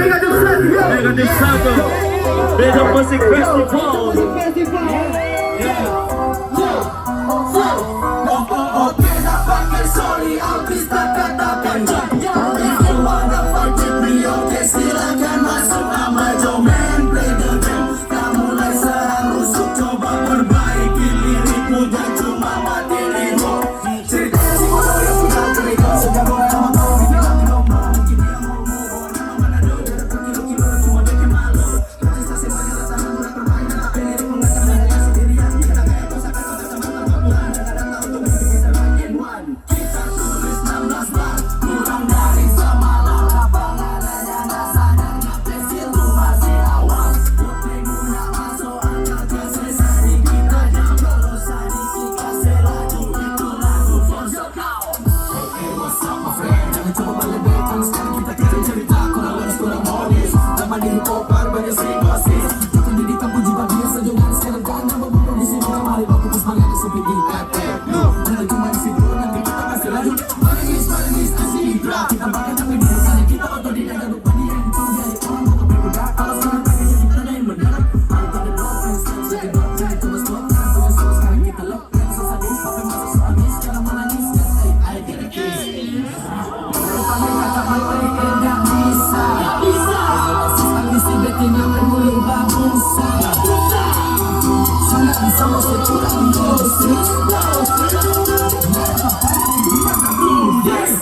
Negative Circle, Better Music Festival. Oke, tak pakai sorry, habis tak katakan jangan. If you wanna fight with me, oke silakan masuk sama Jomen. Play the game, kamu mulai serang rusuk, coba perbaiki lirikmu dan cuma mati liru. Ceritanya si bodoh yang punya cerita, sejago yang mau dibilang domba. Mungkin dia mau move on, emang mana do, jarak berkilo-kilo cuma bikin malu. Prestasi banyak tantangan mulai permainan, tapi lirik mengatakan adanya sendirian. Kita kayak kosakata macam Tuhan, dan ada tahu untuk bisa main one. Kita tulis 16 bar, kurang dari semalam. Lapangan hanya nggak sadar, ngapes itu masih awas. Putih guna masuk akal kesesari kita jam. Terus hari kita selaju, itu lagu for your cow. Hey, what's up my friend? Jangan coba melebihkan, sekarang kita kirim cerita. Kurang laris, kurang modis, nama di hip hop banyak sering basis. Takut didikan puji bagian sejongan. Sekarang jangan berburu di sini, kemari baku pus banyak sepi di KTP. Jangan cuma di situ, nanti kita kasih lanjut. Manis, asli ibra. Kita pakai tapi di sana kita otodidak. Jangan lupa dia yang itu jadi orang mau berbudak. Kalau sekarang pakai jadi kita yang mendarat. Kalau pada dopen, jadi dopen, coba stop. Punya semua sekarang kita lepas. Sesadis, tapi masa soalis. Sekarang menangis, I get a kiss. Rupanya kata materi tidak bisa. Habis dibetin yang bermulut bangsa. Sangat bisa mau sekurang dosis. Yes.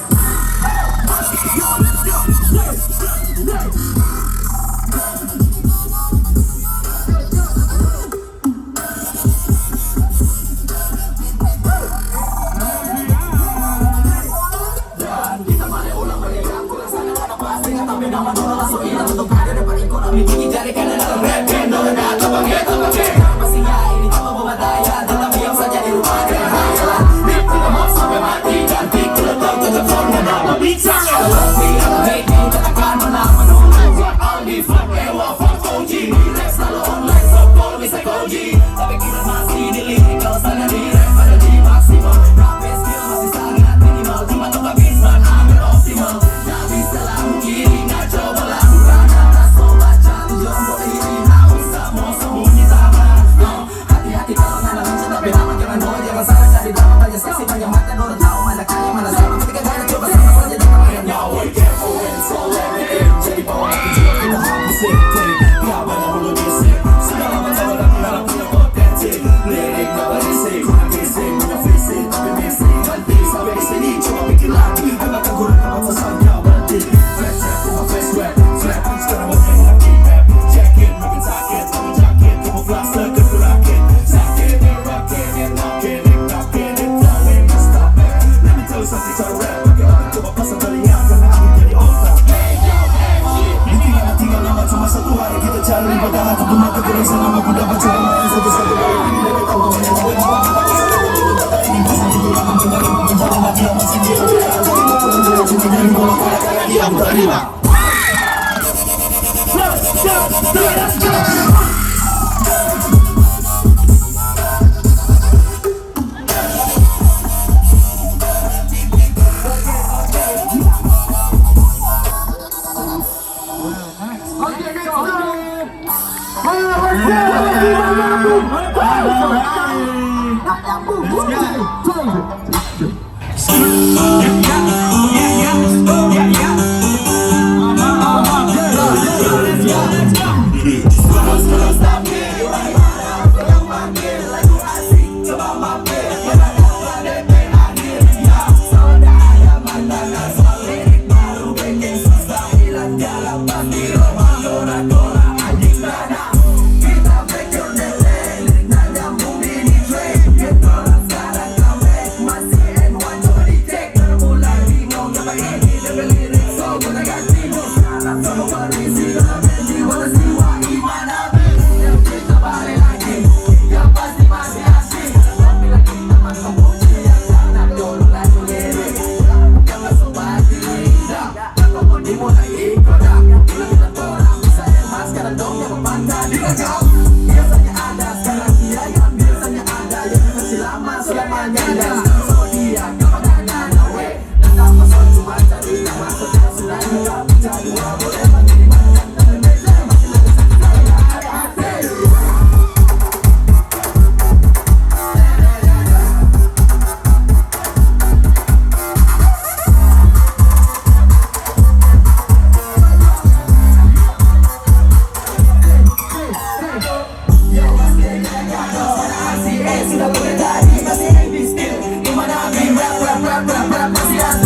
Kita balik ulang balik yang kurang sana karena pasti nggak tahu nama dolar langsung hilang untuk ada depan ekonomi tinggi jari kanan dalam rap game dolar atau pakai pastinya ini cuma buat daya tetapi yang saja di rumah dengan hayalan rap kita mau sampai mati ganti keletang tetap formula nama bicara love me atau hate me katakan menang menunggu all the fuck ewa fuck OG rap selalu online so call me psychology tapi kita masih di lirik kalau sana di rap ada di maksimal rap skill masih sangat minimal cuma untuk habisman agar optimal tak bisa lagu kiri nggak coba lakukan atas sobat jatuh jomblo iri nggak usah mau sembunyi tangan hati-hati kalau nggak lancar tapi lama jangan bawa jangan salah cari drama banyak saksi banyak mata orang tahu mana kaya mana sama ketika gak ada coba sama saja datang yang nyawa careful when so let me in jadi bawa hati juga kita habisin take gak banyak mulu bisik segala macam orang dalam punya potensi lirik gak berisik kurang bisik punya fisik tapi missing nanti sampai di sini coba pikir lagi karena tak kurang apa pesannya berarti flash rap cuma flash rap flat sekarang mau main lagi rap jacket makin sakit kamu jaket kamu flash leket kurakit sakit ngerocket and knocking it knocking it down ain't gonna stop it let me tell you something cara rap pakai otak coba pasang telinga karena aku jadi otak tinggal nama cuma satu hari kita cari pada hati cuma kegeris nama ku dapat cuma main satu-satu dari ini dari tahu kau yang boleh membawa ini pasang itu akan kembali menjadi mati yang masih dia pulang cinta dari bola kaya dia aku terima let's go Masih N1 coba dicek, mulai Gracias